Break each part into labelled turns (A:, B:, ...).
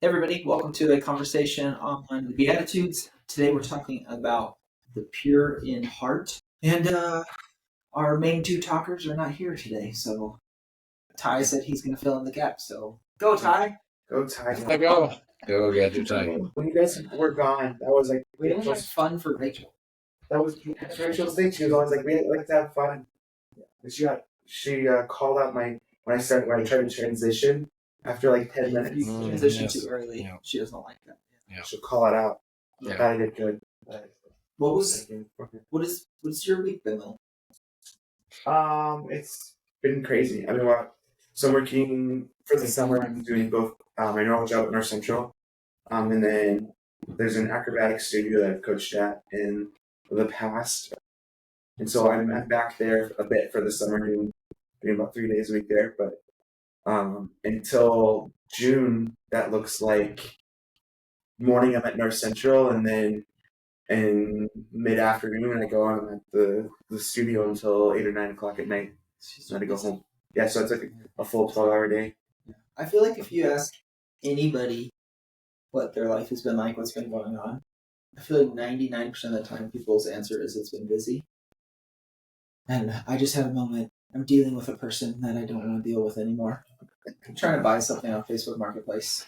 A: Everybody, welcome to a conversation on the Beatitudes. Today we're talking about the pure in heart. And our main two talkers are not here today, so Ty said he's going to fill in the gap. So go, Ty.
B: Go, Ty.
C: Go get your time.
B: When you guys were gone, that was like
A: We only had fun for Rachel.
B: that was Rachel's thing. She was always like, "We like to have fun." She called out when I tried to transition after like 10 minutes.
A: You transitioned too early. Yeah. She doesn't like that.
B: Yeah. She'll call it out.
A: Yeah.
B: I did good.
A: What is your week been like?
B: It's been crazy. I mean, so I'm working for the summer. I'm doing both my normal job at North Central, and then there's an acrobatic studio that I've coached at in the past, and so I'm back there a bit for the summer, doing about 3 days a week there. But until June, that looks like morning I'm at North Central, and then in mid-afternoon I go on at the studio until 8 or 9 o'clock at night. Then I go home. Yeah, so it's like a full 12-hour day.
A: I feel like if you ask anybody what their life has been like, what's been going on, I feel like 99% of the time people's answer is it's been busy. And I just had a moment. I'm dealing with a person that I don't want to deal with anymore. I'm trying to buy something on Facebook Marketplace,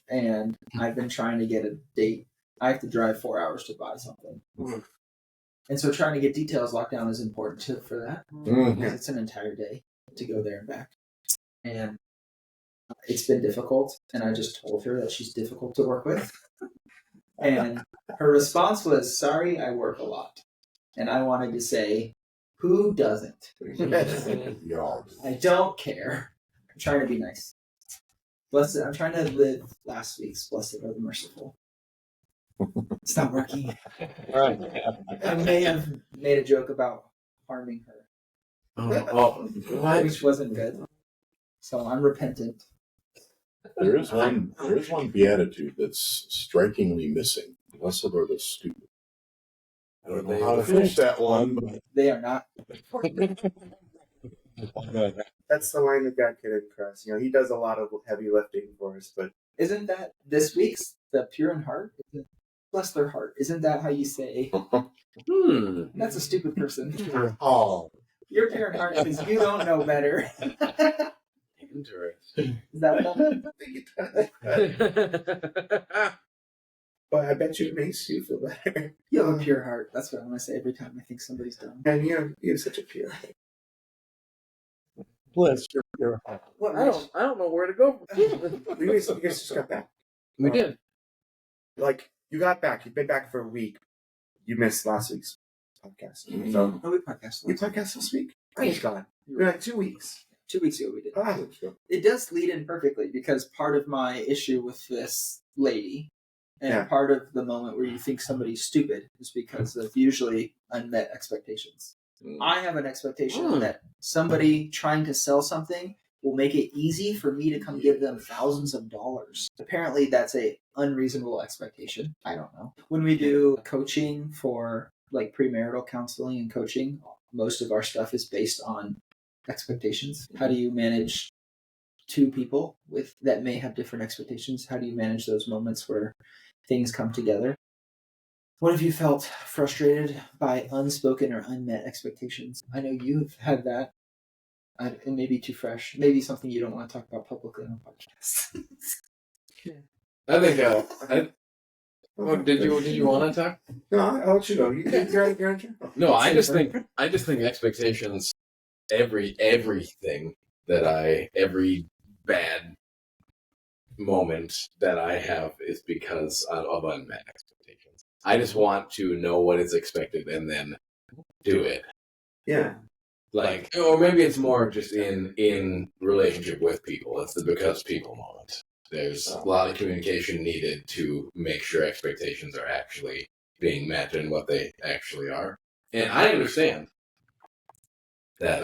A: and I've been trying to get a date. I have to drive 4 hours to buy something. And so trying to get details locked down is important too for that, because it's an entire day to go there and back. And it's been difficult, and I just told her that she's difficult to work with. And her response was, "Sorry, I work a lot." And I wanted to say, who doesn't? I don't care. I'm trying to be nice. Blessed. I'm trying to live last week's "Blessed are the merciful." It's not working. I may have made a joke about harming her, which wasn't good. So I'm repentant.
D: There is one beatitude that's strikingly missing. Blessed are the stupid. I don't know how to finish that one, but
A: They are not.
B: That's the line that God can impress. You know, He does a lot of heavy lifting for us, but
A: Isn't that this week's the pure in heart? Bless their heart. Isn't that how you say? That's a stupid person.
D: oh,
A: You're pure in heart because you don't know better.
C: Interesting.
A: Is that what
B: I don't think it does. But I bet you it makes you feel better.
A: You have a pure heart. That's what I'm going to say every time I think somebody's dumb.
B: And you have such a pure heart.
D: bless your heart.
C: Well, I don't know where to go.
B: You guys just got back.
C: We did.
B: Like, you got back. You've been back for a week. You missed last week's podcast. So,
A: Oh, we podcast.
B: we podcast this week? I was gone. We're like 2 weeks.
A: 2 weeks ago we did.
B: Ah,
A: It does lead in perfectly because part of my issue with this lady and part of the moment where you think somebody's stupid is because of usually unmet expectations. I have an expectation that somebody trying to sell something will make it easy for me to come give them thousands of dollars. Apparently that's a unreasonable expectation. I don't know. When we do coaching for like premarital counseling and coaching, most of our stuff is based on expectations. How do you manage two people that may have different expectations? How do you manage those moments where things come together? What have you felt frustrated by unspoken or unmet expectations? I know you've had that. It may be too fresh. Maybe something you don't want to talk about publicly on a podcast.
C: I think. Did you want to talk?
B: No, I'll let you go. You're on.
C: No, I just think expectations. Everything every bad moment that I have is because of unmet expectations. I just want to know what is expected and then do it.
B: Yeah.
C: Like, or maybe it's more just in relationship with people. It's the because people moment. There's a lot of communication needed to make sure expectations are actually being met and what they actually are. And I understand that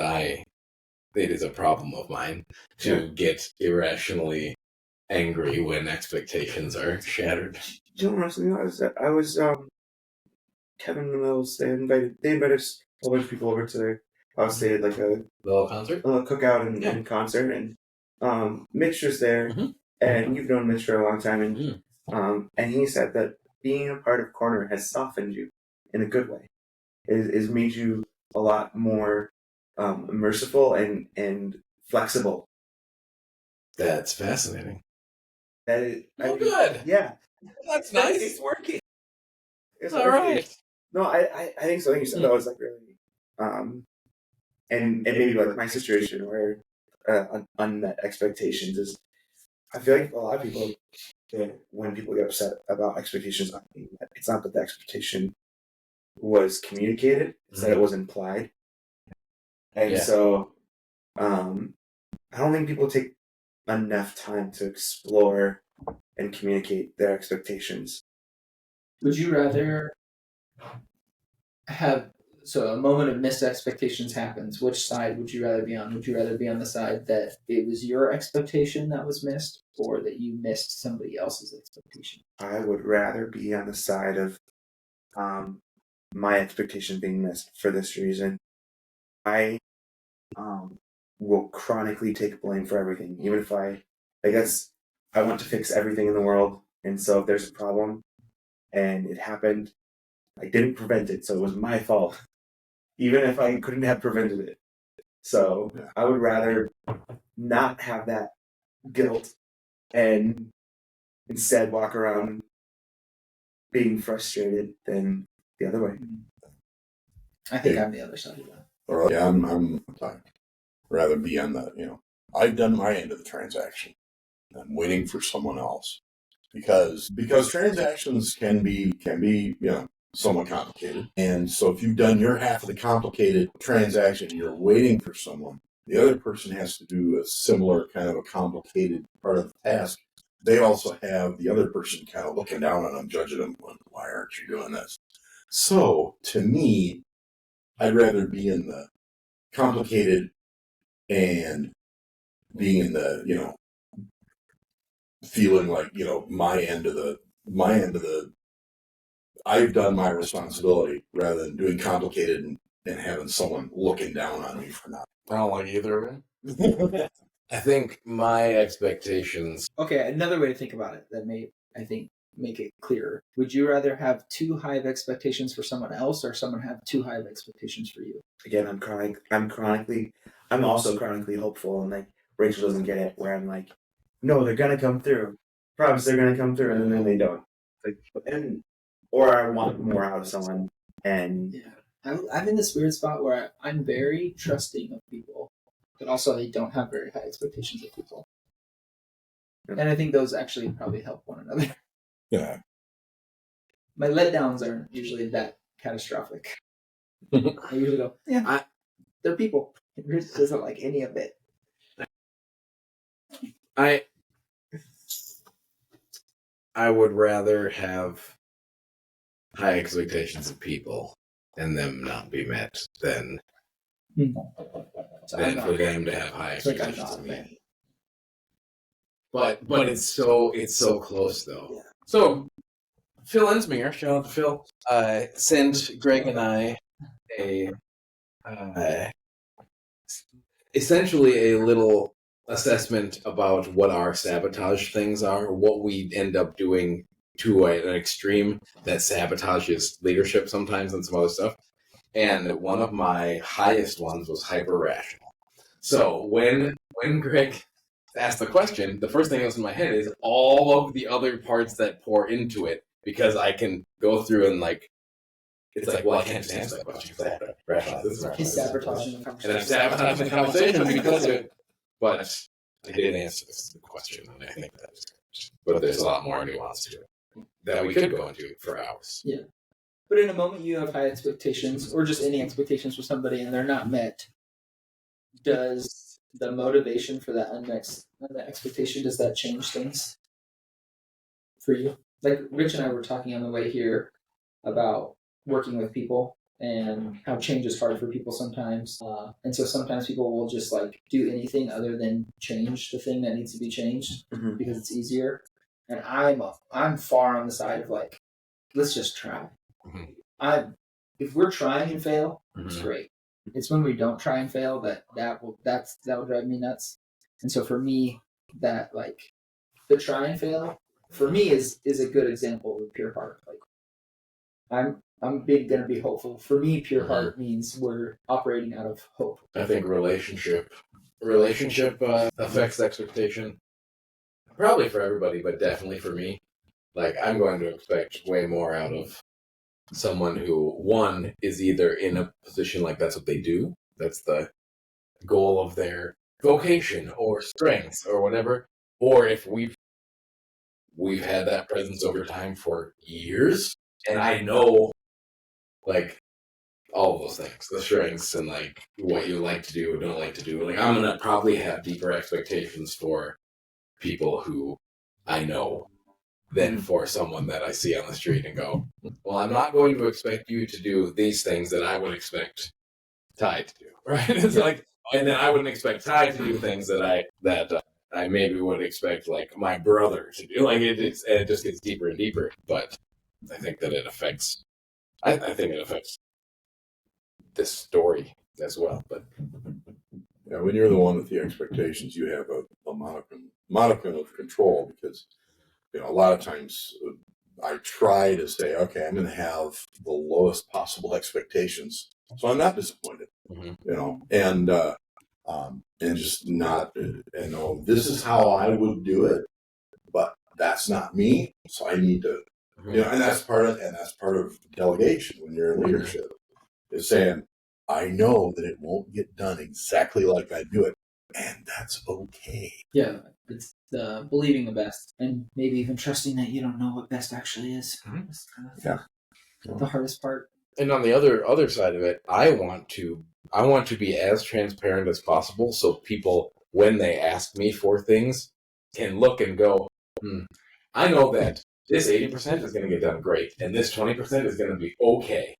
C: it is a problem of mine to get irrationally angry when expectations are shattered.
B: Do you know what I was Kevin and Mills, they invited us, a whole bunch of people over to their house. They had like a
C: little concert,
B: cookout and concert, and Mitch was there, and you've known Mitch for a long time, and he said that being a part of Corner has softened you in a good way. Is made you a lot more merciful and flexible.
C: That's fascinating.
B: Good. Yeah,
C: That's nice.
B: It's working. It's
C: all right.
B: No, I think so. I think you said that was like really, and maybe like my situation where unmet expectations is. I feel like a lot of people, when people get upset about expectations not being met, it's not that the expectation was communicated; it's that it was implied. And so, I don't think people take enough time to explore and communicate their expectations.
A: Would you rather have a moment of missed expectations happens? Which side would you rather be on? Would you rather be on the side that it was your expectation that was missed, or that you missed somebody else's expectation?
B: I would rather be on the side of my expectation being missed for this reason. I will chronically take blame for everything, even if I guess I want to fix everything in the world, and so if there's a problem and it happened, I didn't prevent it, so it was my fault, even if I couldn't have prevented it. So I would rather not have that guilt and instead walk around being frustrated than the other way.
A: I think I'm the other side of that.
D: Or yeah, I'm rather be on the, I've done my end of the transaction. I'm waiting for someone else because transactions can be somewhat complicated. And so if you've done your half of the complicated transaction, you're waiting for someone. The other person has to do a similar kind of a complicated part of the task. They also have the other person kind of looking down on them, judging them. Why aren't you doing this? So to me, I'd rather be in the complicated and being in the, feeling like, my end of the, I've done my responsibility rather than doing complicated and having someone looking down on me for not.
C: I don't like either of them. I think my expectations.
A: Okay, another way to think about it that may, I think, make it clearer. Would you rather have too high of expectations for someone else, or someone have too high of expectations for you?
B: Again, I'm also chronically hopeful, and like Rachel doesn't get it, where I'm like, no, they're gonna come through. Promise they're gonna come through, and then they don't. Or I want more out of someone, and
A: I'm in this weird spot where I'm very trusting of people, but also I don't have very high expectations of people. And I think those actually probably help one another.
D: Yeah.
A: My letdowns aren't usually that catastrophic. I usually go, they're people. Rich doesn't like any of it.
C: I would rather have high expectations of people and them not be met than for them to have high expectations of me. But it's so close though. Yeah. So Phil Ensminger, shout out to Phil, sent Greg and I essentially a little assessment about what our sabotage things are, what we end up doing to an extreme that sabotages leadership sometimes and some other stuff. And one of my highest ones was hyper-rational. So when Greg asked the question, the first thing that was in my head is all of the other parts that pour into it, because I can go through and it's like, well, I can't just answer that question because I have to rationalize this.
A: He's sabotaging the conversation.
C: And I'm sabotaging the conversation because of it. But I did answer the question, and I think that's good. But there's a lot more nuance to it that we could go into for hours.
A: Yeah. But in a moment you have high expectations, or just any expectations for somebody, and they're not met, does the motivation for that unmet expectation, does that change things for you? Like Rich and I were talking on the way here about working with people and how change is hard for people sometimes. And so sometimes people will just do anything other than change the thing that needs to be changed because it's easier. And I'm far on the side of let's just try. If we're trying and fail, it's great. It's when we don't try and fail that will drive me nuts. And so for me, that the try and fail for me is a good example of pure heart. Like I'm gonna be hopeful. For me, pure heart means we're operating out of hope.
C: I think relationship affects expectation. Probably for everybody, but definitely for me. Like, I'm going to expect way more out of someone who, one, is either in a position like that's what they do, that's the goal of their vocation or strengths or whatever, or if we've had that presence over time for years, and I know, like, all of those things, the strengths and, like, what you like to do or don't like to do. Like, I'm going to probably have deeper expectations for people who I know than for someone that I see on the street and go, well, I'm not going to expect you to do these things that I would expect Ty to do, right? It's like, and then I wouldn't expect Ty to do things that I maybe would expect like my brother to do. Like it just gets deeper and deeper. But I think that it affects. I think it affects this story as well. But
D: yeah, when you're the one with the expectations, you have a modicum of control because a lot of times I try to say, okay, I'm going to have the lowest possible expectations, so I'm not disappointed. And just not, this is how I would do it, but that's not me, so I need to, and that's part of delegation when you're in leadership, is saying, I know that it won't get done exactly like I do it, and that's okay.
A: Yeah, it's believing the best, and maybe even trusting that you don't know what best actually is. That's kind of the hardest part.
C: And on the other side of it, I want to be as transparent as possible, so people, when they ask me for things, can look and go, I know that this 80% is going to get done great, and this 20% is going to be okay,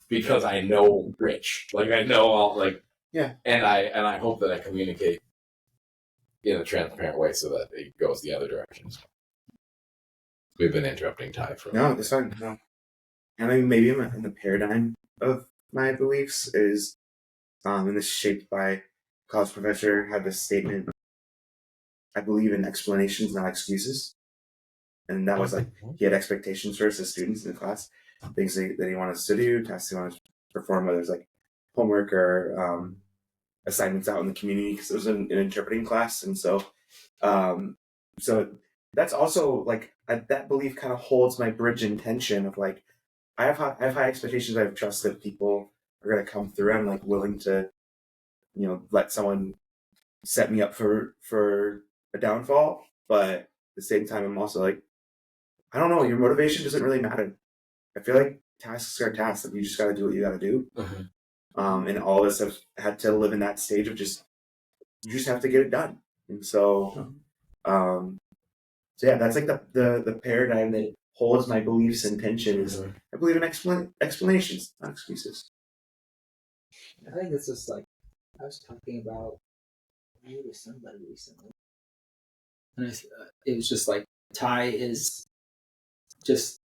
C: because I know Rich. Like, I know all, like,
B: yeah.
C: And I hope that I communicate in a transparent way so that it goes the other direction. We've been interrupting Ty for
B: no, it's fine. No, I mean maybe in the paradigm of my beliefs is, and this is shaped by a college professor had this statement. I believe in explanations, not excuses, and that was like he had expectations for his students in the class, things that he wanted us to do, tasks he wanted to perform, whether it's like homework or assignments out in the community, because it was an interpreting class, and so that's also like that belief kind of holds my bridge in tension of like I have high expectations. I have trust that people are going to come through. I'm like willing to, let someone set me up for a downfall, but at the same time, I'm also like, I don't know. Your motivation doesn't really matter. I feel like tasks are tasks. That you just got to do what you got to do. And all of us have had to live in that stage of you just have to get it done. And so, yeah, that's like the paradigm that holds my beliefs in tension is I believe in explanations, not excuses.
A: I think it's just like I was talking about with somebody recently, and it was just like Ty is just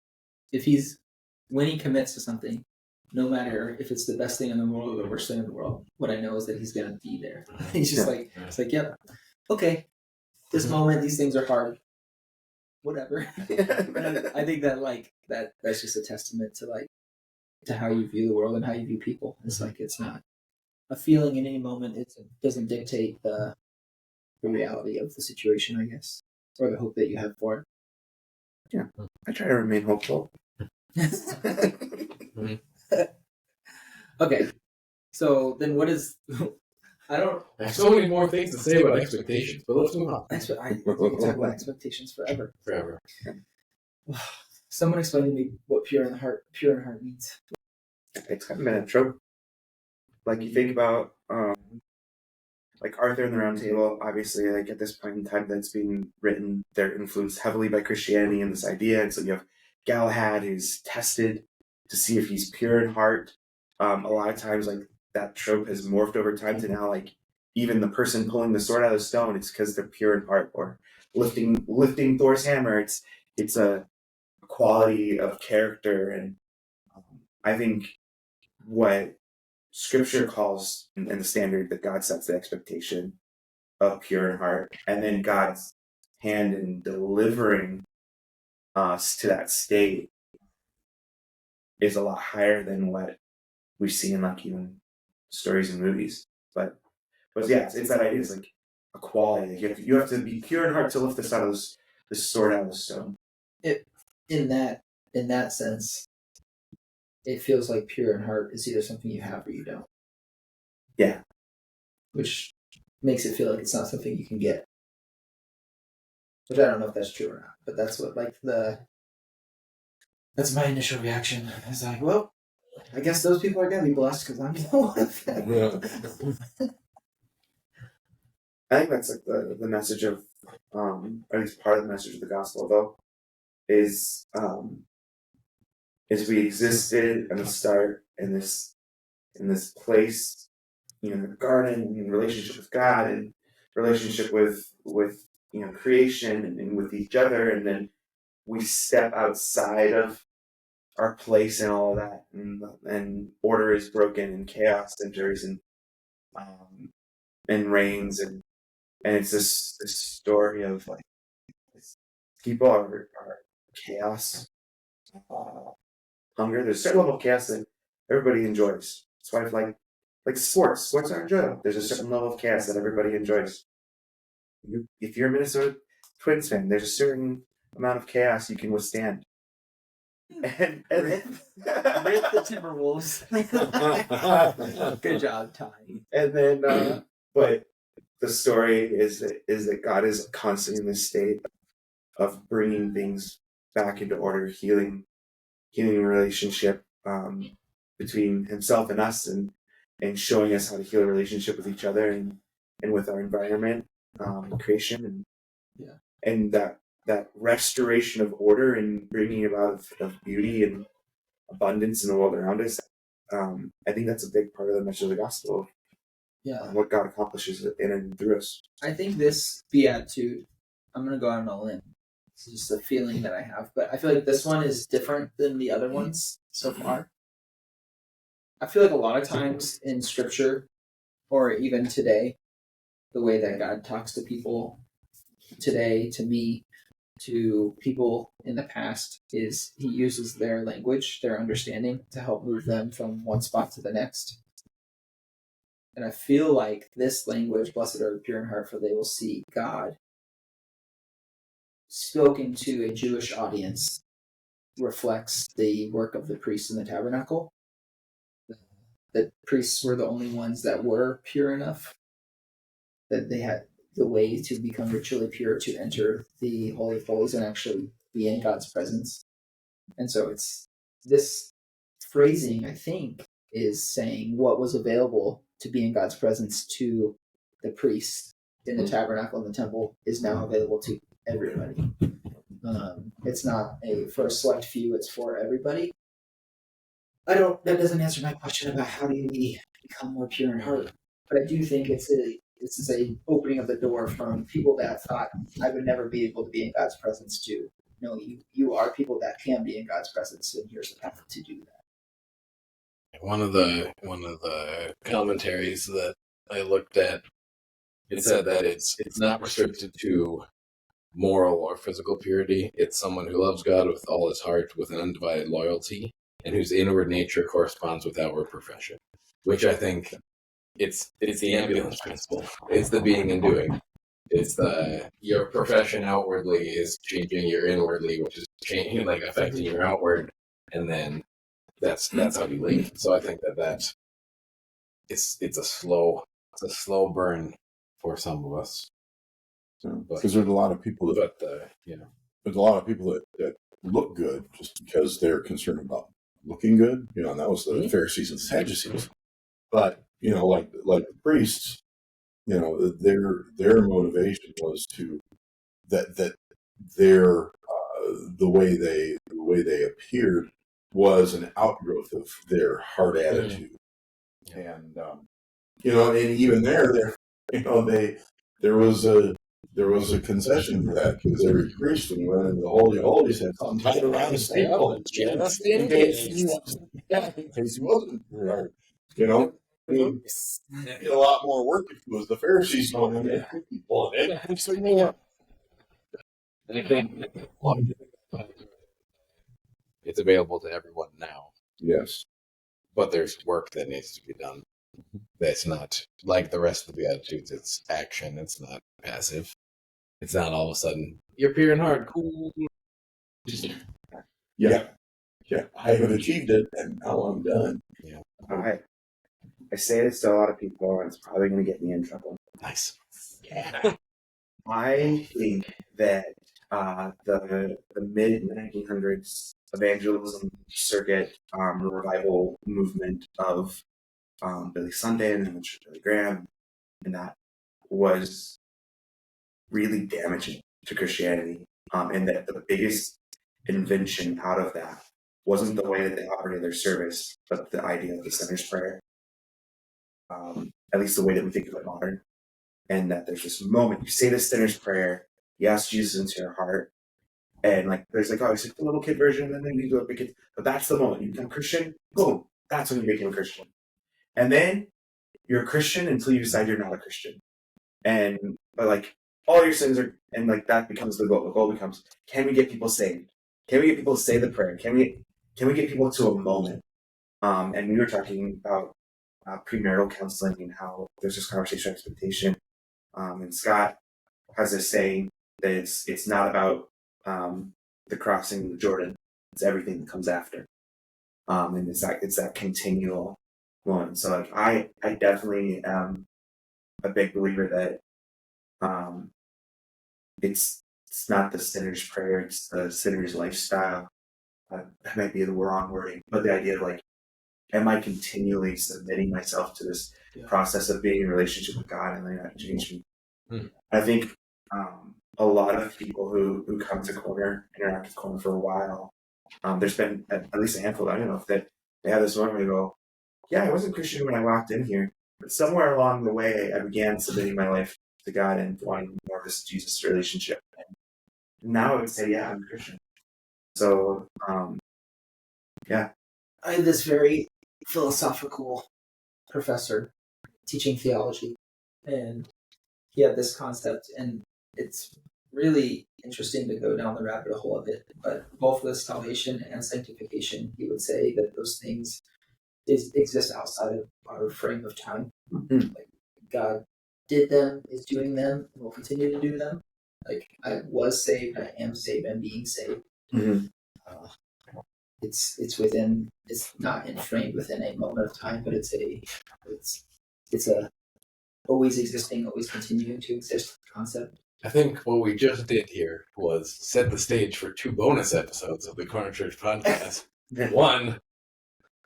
A: when he commits to something, no matter if it's the best thing in the world or the worst thing in the world, what I know is that he's gonna be there. He's just like it's like, yep, okay, this moment, these things are hard. Whatever. I think that that's just a testament to how you view the world and how you view people. It's like it's not a feeling in any moment. It doesn't dictate the reality of the situation, I guess, or the hope that you have for it.
B: Yeah, I try to remain hopeful.
A: Okay, so then what is? I have
C: so many more things to say about expectations, but let's move on.
A: I can talk about expectations forever. Someone explain to me what pure in heart means.
B: It's kind of been a trope. Like you think about, like Arthur and the Round Table. Obviously, like at this point in time that's being written, they're influenced heavily by Christianity and this idea. And so you have Galahad, who's tested to see if he's pure in heart. A lot of times, like that trope has morphed over time to now, like even the person pulling the sword out of the stone, it's because they're pure in heart, or lifting Thor's hammer. It's a quality of character, and I think what Scripture calls and the standard that God sets the expectation of pure in heart, and then God's hand in delivering us to that state is a lot higher than what we see in like even stories and movies. But yeah, it's that idea. It's like a quality. Like you have to be pure in heart to lift this sword out of the stone.
A: In that sense, it feels like pure in heart is either something you have or you don't.
B: Yeah.
A: Which makes it feel like it's not something you can get. Which I don't know if that's true or not, but that's what that's my initial reaction. It's like, well, I guess those people are gonna be blessed because I'm not one of them.
C: Yeah.
B: I think that's like the message of, at least part of the message of the gospel, though, is we existed at the start in this place, the garden, in relationship with God and relationship with creation and with each other, and then we step outside of our place and all of that, and order is broken and chaos enters and reigns, and it's this story of like people are chaos, hunger. There's a certain level of chaos that everybody enjoys. That's why like sports are enjoyable. There's a certain level of chaos that everybody enjoys. If you're a Minnesota Twins fan, there's a certain amount of chaos you can withstand. And
A: Rip the Timberwolves. Good job, Ty.
B: And then, but the story is that God is constantly in this state of bringing things back into order, healing relationship between Himself and us, and showing us how to heal a relationship with each other and with our environment, creation, and that restoration of order and bringing about of beauty and abundance in the world around us. I think that's a big part of the message of the gospel.
A: Yeah,
B: What God accomplishes in and through us.
A: I think this beatitude, I'm gonna go out on a limb. It's just a feeling that I have, but I feel like this one is different than the other ones so far. I feel like a lot of times in Scripture, or even today, the way that God talks to people today, to me, to people in the past, is He uses their language, their understanding, to help move them from one spot to the next. And I feel like this language, blessed are the pure in heart, for they will see God, spoken to a Jewish audience, reflects the work of the priests in the tabernacle. The priests were the only ones that were pure enough that they had the way to become ritually pure to enter the Holy of Holies and actually be in God's presence. And so it's this phrasing, I think, is saying what was available to be in God's presence to the priests in the tabernacle and the temple is now available to everybody. It's not for a select few, it's for everybody. That doesn't answer my question about how do we become more pure in heart. But I do think this is a opening of the door from people that thought I would never be able to be in God's presence to, no, you are people that can be in God's presence, and here's the path to do that.
C: One of the commentaries that I looked at, it said that it's not restricted to moral or physical purity. It's someone who loves God with all his heart, with an undivided loyalty, and whose inward nature corresponds with outward profession. Which I think it's the ambulance principle. It's the being and doing. It's your profession outwardly is changing your inwardly, which is changing, like affecting your outward, and then that's how you live. So I think that it's a slow burn for some of us.
D: Because there's a lot of people that there's a lot of people that look good just because they're concerned about looking good, and that was the Pharisees and Sadducees. But like the priests, their motivation was to that their the way they appeared was an outgrowth of their hard attitude, and and even there was a concession for that, because every priest when he went into the Holy of Holies had something tied around his ankle in case he wasn't, It'd a lot more work if it was the Pharisees going in there.
C: And I think it's available to everyone now,
D: Yes.
C: but there's work that needs to be done. That's not like the rest of the Beatitudes. It's action. It's not passive. It's not all of a sudden, you're pure in heart, cool. Just,
D: Yeah. I have achieved it, and now I'm done.
B: I say this to a lot of people, and it's probably going to get me in trouble.
C: nice.
B: I think that the mid 1900s evangelism circuit revival movement of Billy Sunday and Billy Graham, and that was really damaging to Christianity, and that the biggest invention out of that wasn't the way that they operated their service, but the idea of the sinner's prayer. At least the way that we think of it modern. And that there's this moment, you say the sinner's prayer, you ask Jesus into your heart, and like there's like, oh, it's like the little kid version, and then you go big kid. But that's the moment you become Christian, boom, that's when you become a Christian. And then you're a Christian until you decide you're not a Christian. But like all your sins are, and like that becomes the goal. The goal becomes, can we get people saved? Can we get people to say the prayer? Can we get people to a moment? And we were talking about premarital counseling and how there's this conversation expectation. And Scott has this saying that it's not about the crossing the Jordan; it's everything that comes after. And it's that continual one. So like I definitely am a big believer that it's not the sinner's prayer; it's the sinner's lifestyle. That might be the wrong wording, but the idea of like, am I continually submitting myself to this process of being in a relationship with God and letting that change me? I think a lot of people who come to Corner, interact with Corner for a while, there's been at least a handful, I don't know, if that they have this moment where they go, yeah, I wasn't Christian when I walked in here, but somewhere along the way, I began submitting my life to God and wanting more of this Jesus relationship. And now I would say, yeah, I'm a Christian. So, yeah.
A: I had this very philosophical professor teaching theology, and he had this concept, and it's really interesting to go down the rabbit hole of it. But both with salvation and sanctification, he would say that those things exist outside of our frame of time. Like God did them, is doing them, and will continue to do them. Like I was saved, I am saved, I'm being saved.
B: Mm-hmm.
A: It's within. It's not framed within a moment of time, but it's a always existing, always continuing to exist concept.
C: I think what we just did here was set the stage for 2 bonus episodes of the Corner Church podcast. 1,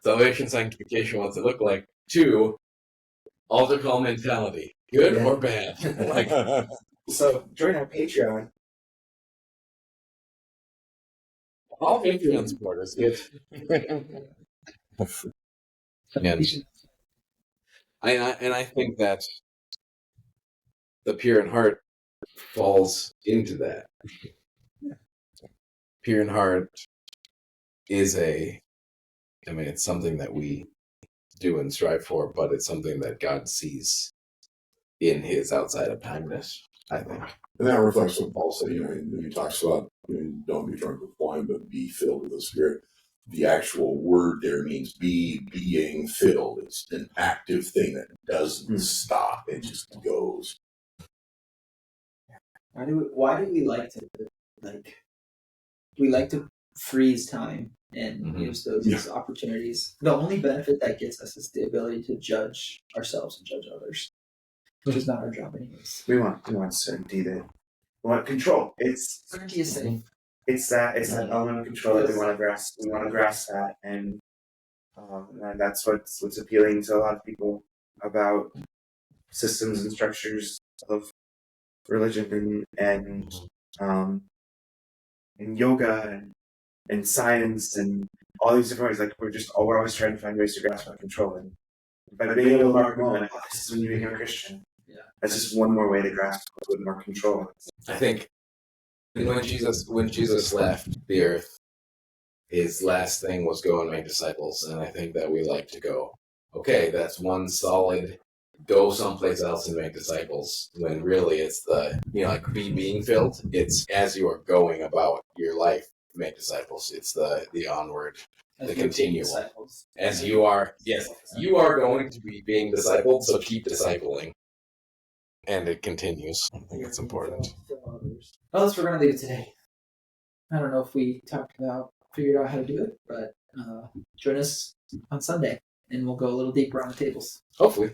C: salvation, sanctification, what's it look like? 2, altar call mentality, good or bad? Like,
B: so join our Patreon.
C: all Patreon supporters get. And I think that the pure in heart falls into that. Pure in heart is it's something that we do and strive for, but it's something that God sees in his outside of timeness, I think.
D: And that reflects what Paul said. He talks about don't be drunk with wine, but be filled with the Spirit. The actual word there means being filled. It's an active thing that doesn't stop. It just goes.
A: Why do we like to freeze time and use those as opportunities? The only benefit that gets us is the ability to judge ourselves and judge others, which is not our job anyways.
B: We want certainty. We want control.
A: Certainty is safe.
B: It's that element of control that we want to grasp. We want to grasp that, and that's what's appealing to a lot of people about systems and structures of religion and yoga and science and all these different ways. Like we're always trying to find ways to grasp that control. And by being able to mark a moment, this is when you become a Christian. Yeah, that's just one more way to grasp with more control.
C: I think when Jesus left the earth, his last thing was go and make disciples, and I think that we like to go, okay, that's one solid go someplace else and make disciples, when really it's the, like being filled. It's as you are going about your life, make disciples. It's the onward,
A: As
C: the
A: we are being
C: continual.
A: disciples.
C: As you are, yes, you are going to be being discipled, so keep discipling. And it continues. I think it's important.
A: Well, that's what we're going to leave it today. I don't know if we figured out how to do it, but join us on Sunday, and we'll go a little deeper on the tables.
C: Hopefully.